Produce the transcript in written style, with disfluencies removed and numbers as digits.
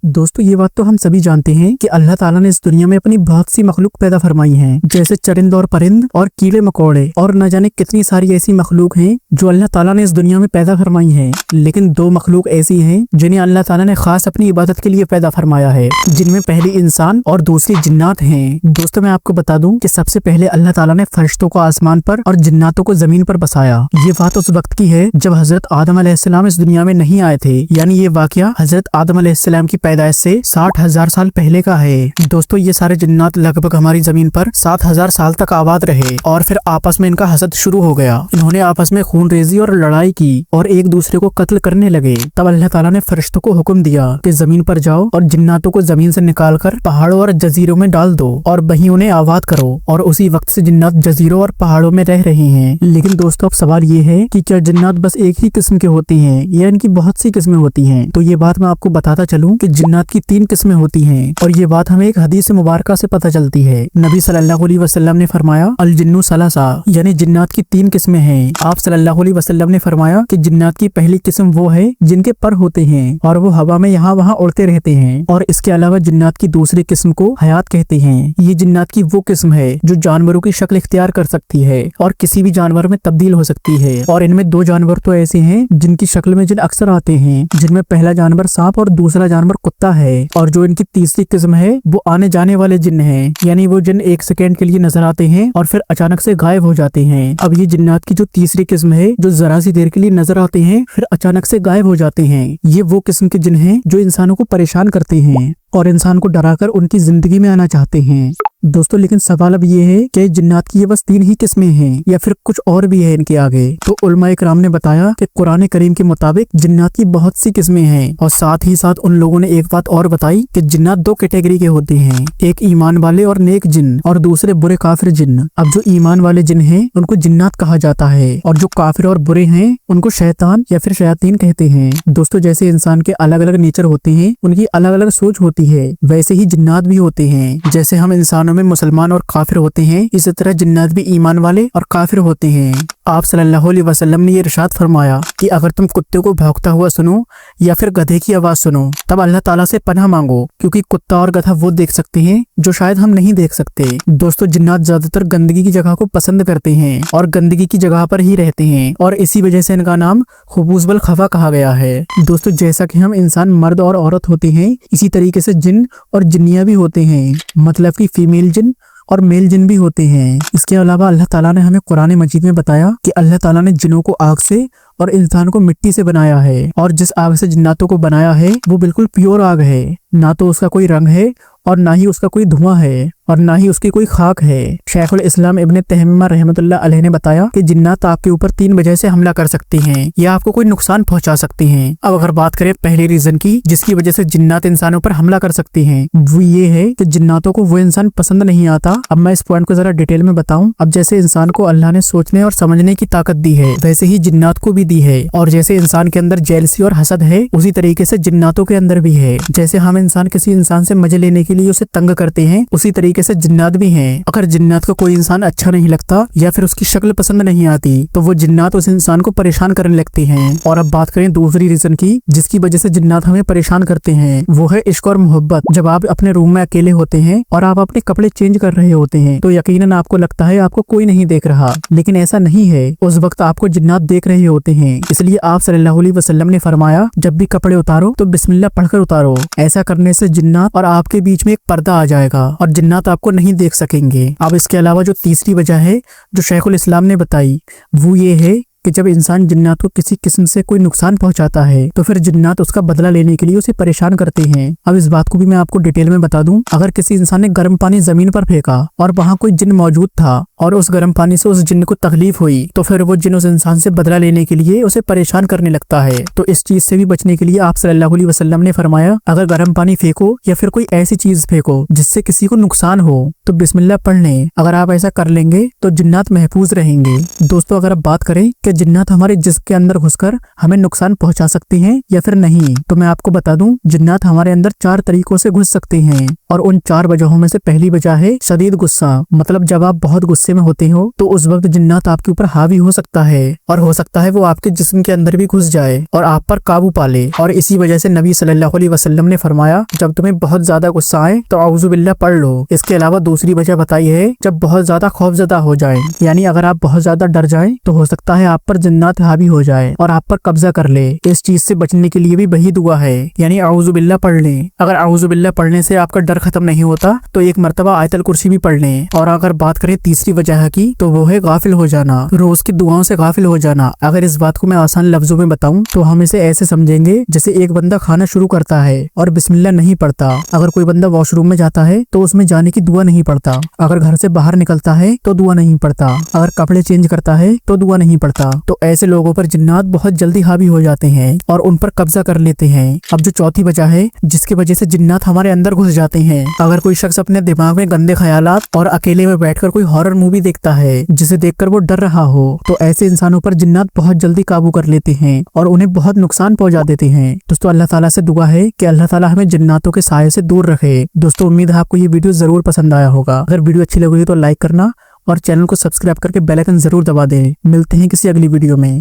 दोस्तों ये बात तो हम सभी जानते हैं कि अल्लाह ताला ने इस दुनिया में अपनी बहुत सी मखलूक पैदा फरमाई हैं, जैसे चरिंद और परिंद और कीड़े मकोड़े और न जाने कितनी सारी ऐसी मखलूक हैं जो अल्लाह ताला ने इस दुनिया में पैदा फरमाई हैं। लेकिन दो मखलूक ऐसी हैं जिन्हें अल्लाह ताला ने खास अपनी इबादत के लिए पैदा फरमाया है, जिनमें पहली इंसान और दूसरी जिन्नात हैं। दोस्तों मैं आपको बता दूं कि सबसे पहले अल्लाह ताला ने फरिश्तों को आसमान पर और जिन्नातों को जमीन पर बसाया। ये बात उस वक्त की है जब हजरत आदम अलैहिस्सलाम इस दुनिया में नहीं आए थे, यानी ये वाकया हजरत आदम अलैहिस्सलाम की पैदाइश से 60,000 साल पहले का है। दोस्तों ये सारे जिन्नात लगभग हमारी जमीन पर 7,000 साल तक आबाद रहे और फिर आपस में इनका हसद शुरू हो गया। इन्होंने आपस में खून रेजी और लड़ाई की और एक दूसरे को कत्ल करने लगे। तब अल्लाह ताला ने फरिश्तों को हुक्म दिया कि जमीन पर जाओ और जिन्नातों को जमीन से निकालकर पहाड़ों और जजीरों में डाल दो और वहीं उन्हें आबाद करो। और उसी वक्त से जिन्नात जजीरों और पहाड़ों में रह रहे हैं। लेकिन दोस्तों अब सवाल ये है कि क्या जिन्नात बस एक ही किस्म के होते हैं या इनकी बहुत सी किस्में होती हैं? तो ये बात मैं आपको बताता चलूं कि जिन्नात की 3 किस्में होती हैं और ये बात हमें एक हदीस मुबारका से पता चलती है। नबी सल्लल्लाहु अलैहि वसल्लम ने फरमाया अल जिन्नु सलासा, यानी जिन्नात की 3 किस्में हैं। आप सल्लल्लाहु अलैहि वसल्लम ने फरमाया कि जिन्नात की पहली किस्म वो है जिनके पर होते हैं और वो हवा में यहाँ वहाँ उड़ते रहते हैं, और इसके अलावा जिन्नात की दूसरी किस्म को हयात कहते हैं। ये जिन्नात की वो किस्म है जो जानवरों की शक्ल इख्तियार कर सकती है और किसी भी जानवर में तब्दील हो सकती है। और इनमें 2 जानवर तो ऐसे हैं जिनकी शक्ल में जिन अक्सर आते हैं, जिनमें पहला जानवर सांप और दूसरा जानवर कुत्ता है। और जो इनकी तीसरी किस्म है वो आने जाने वाले जिन्न हैं, यानी वो जिन्न 1 सेकेंड के लिए नजर आते हैं और फिर अचानक से गायब हो जाते हैं। अब ये जिन्नात की जो तीसरी किस्म है जो जरा सी देर के लिए नजर आते हैं फिर अचानक से गायब हो जाते हैं, ये वो किस्म के जिन्न हैं जो इंसानों को परेशान करते हैं और इंसान को डराकर उनकी जिंदगी में आना चाहते हैं। दोस्तों लेकिन सवाल अब ये है कि जिन्नात की ये बस 3 ही किस्में हैं या फिर कुछ और भी है इनके आगे? तो उलमा इकराम ने बताया कि कुरान करीम के मुताबिक जिन्नात की बहुत सी किस्में हैं और साथ ही साथ उन लोगों ने एक बात और बताई कि जिन्नात 2 कैटेगरी के होते हैं, एक ईमान वाले और नेक जिन्न और दूसरे बुरे काफिर जिन्न। अब जो ईमान वाले जिन्न हैं उनको जिन्नात कहा जाता है और जो काफिर और बुरे हैं उनको शैतान या फिर शयातीन कहते हैं। दोस्तों जैसे इंसान के अलग अलग नेचर होते हैं, उनकी अलग अलग सोच होती है, वैसे ही जिन्नात भी होते हैं। जैसे हम इंसानों में मुसलमान और काफिर होते हैं, इसी तरह जिन्नात भी ईमान वाले और काफिर होते हैं। आप सल्लल्लाहु अलैहि वसल्लम ने ये इरशाद फरमाया कि अगर तुम कुत्ते को भौंकता हुआ सुनो या फिर गधे की आवाज सुनो तब अल्लाह ताला से पनाह मांगो, क्योंकि कुत्ता और गधा वो देख सकते हैं जो शायद हम नहीं देख सकते। दोस्तों जिन्नात ज्यादातर गंदगी की जगह को पसंद करते हैं और गंदगी की जगह पर ही रहते हैं और इसी वजह से इनका नाम खुबूस बल खफा कहा गया है। दोस्तों जैसा कि हम इंसान मर्द और औरत होते हैं, इसी तरीके से जिन्न और जिन्नियां भी होते हैं, मतलब कि फीमेल जिन्न और मेल जिन भी होते हैं। इसके अलावा अल्लाह ताला ने हमें कुरान मजीद में बताया कि अल्लाह ताला ने जिन्नों को आग से और इंसान को मिट्टी से बनाया है, और जिस आग से जिन्नातों को बनाया है वो बिल्कुल प्योर आग है, ना तो उसका कोई रंग है और ना ही उसका कोई धुआं है और ना ही उसकी कोई खाक है। शेखुल इस्लाम इब्ने तैमिया रहमतुल्लाह अलैह ने बताया कि जिन्नात आपके ऊपर 3 वजह से हमला कर सकती हैं या आपको कोई नुकसान पहुंचा सकती हैं। अब अगर बात करें पहले रीजन की जिसकी वजह से जिन्नात इंसानों पर हमला कर सकती हैं, वो ये है कि जिन्नातों को वो इंसान पसंद नहीं आता। अब मैं इस पॉइंट को जरा डिटेल में बताऊं। अब जैसे इंसान को अल्लाह ने सोचने और समझने की ताकत दी है, वैसे ही जिन्नात को भी दी है, और जैसे इंसान के अंदर जेलसी और हसद है उसी तरीके से जिन्नातों के अंदर भी है। जैसे हम इंसान किसी इंसान से मजे लेने के लिए उसे तंग करते हैं, उसी तरीके से जिन्नात भी हैं। अगर जिन्नात को कोई इंसान अच्छा नहीं लगता या फिर उसकी शक्ल पसंद नहीं आती तो वो जिन्नात उस इंसान को परेशान करने लगते हैं। और अब बात करें दूसरी रीजन की जिसकी वजह से जिन्नात हमें परेशान करते हैं, वो है इश्क और मोहब्बत। जब आप अपने रूम में अकेले होते हैं और आप अपने कपड़े चेंज कर रहे होते हैं तो यकीनन आपको लगता है आपको कोई नहीं देख रहा, लेकिन ऐसा नहीं है। उस वक्त आपको जिन्नात देख रहे होते हैं। इसलिए आप सल्लल्लाहु अलैहि वसल्लम ने फरमाया जब भी कपड़े उतारो तो बिस्मिल्लाह पढ़कर उतारो। ऐसा करने से जिन्नात और आपके बीच में एक पर्दा आ जाएगा और जिन्नात आपको नहीं देख सकेंगे। अब इसके अलावा जो तीसरी वजह है जो शेखुल इस्लाम ने बताई वो ये है कि जब इंसान जिन्नात को किसी किस्म से कोई नुकसान पहुंचाता है तो फिर जिन्नात उसका बदला लेने के लिए उसे परेशान करते हैं। अब इस बात को भी मैं आपको डिटेल में बता दूं। अगर किसी इंसान ने गर्म पानी जमीन पर फेंका और वहां कोई जिन्न मौजूद था और उस गर्म पानी से उस जिन्न को तकलीफ हुई तो फिर वो जिन्न उस इंसान से बदला लेने के लिए उसे परेशान करने लगता है। तो इस चीज से भी बचने के लिए आप सल्लल्लाहु अलैहि वसल्लम ने फरमाया अगर गर्म पानी फेंको या फिर कोई ऐसी चीज फेंको जिससे किसी को नुकसान हो तो बिस्मिल्लाह पढ़ लें। अगर आप ऐसा कर लेंगे तो जिन्नात महफूज रहेंगे। दोस्तों अगर आप बात करें कि कि जिन्नात हमारे जिस्म के अंदर घुसकर हमें नुकसान पहुंचा सकते हैं या फिर नहीं। तो मैं आपको बता दूं, जिन्नात हमारे अंदर 4 तरीकों से घुस सकते हैं और उन 4 वजहों में से पहली वजह है शदीद गुस्सा। मतलब जब आप बहुत गुस्से में होते हो तो उस वक्त जिन्नात आपके ऊपर हावी हो सकता है और हो सकता है वो आपके जिस्म के अंदर भी घुस जाए और आप पर काबू पाले। और इसी वजह से नबी सल्लल्लाहु अलैहि वसल्लम ने फरमाया, जब तुम्हें बहुत ज्यादा गुस्सा आए तो औज़ु बिल्लाह पढ़ लो। इसके अलावा दूसरी वजह बताई है जब बहुत ज्यादा खौफजदा हो जाए, यानी अगर आप बहुत ज्यादा डर जाएं तो हो सकता है आप पर जिन्नात हावी हो जाए और आप पर कब्जा कर ले। इस चीज से बचने के लिए भी वही दुआ है, यानी औज़ु बिल्लाह पढ़ लें। अगर औज़ु बिल्लाह पढ़ने से आपका डर खत्म नहीं होता तो एक मर्तबा आयतल कुर्सी भी पढ़ लें। और अगर बात करें तीसरी वजह की तो वो है गाफिल हो जाना, रोज की दुआओं से गाफिल हो जाना। अगर इस बात को मैं आसान लफ्जों में बताऊं तो हम इसे ऐसे समझेंगे जैसे एक बंदा खाना शुरू करता है और बिस्मिल्लाह नहीं पढ़ता। अगर कोई बंदा वॉशरूम में जाता है तो उसमें जाने की दुआ नहीं पढ़ता। अगर घर से बाहर निकलता है तो दुआ नहीं पढ़ता। अगर कपड़े चेंज करता है तो दुआ नहीं पढ़ता। तो ऐसे लोगों पर जिन्नात बहुत जल्दी हावी हो जाते हैं और उन पर कब्जा कर लेते हैं। अब जो चौथी वजह है जिसकी वजह से जिन्नात हमारे अंदर घुस जाते हैं, अगर कोई शख्स अपने दिमाग में गंदे ख्यालात और अकेले में बैठकर कोई हॉरर मूवी देखता है जिसे देखकर वो डर रहा हो, तो ऐसे इंसानों पर जिन्नात बहुत जल्दी काबू कर लेते हैं और उन्हें बहुत नुकसान पहुंचा देते हैं। दोस्तों अल्लाह ताला से दुआ है कि अल्लाह ताला हमें जिन्नातों के साये से दूर रखे। दोस्तों उम्मीद है आपको ये वीडियो जरूर पसंद आया होगा। अगर वीडियो अच्छी लगी तो लाइक करना और चैनल को सब्सक्राइब करके बेल आइकन जरूर दबा दें। मिलते हैं किसी अगली वीडियो में।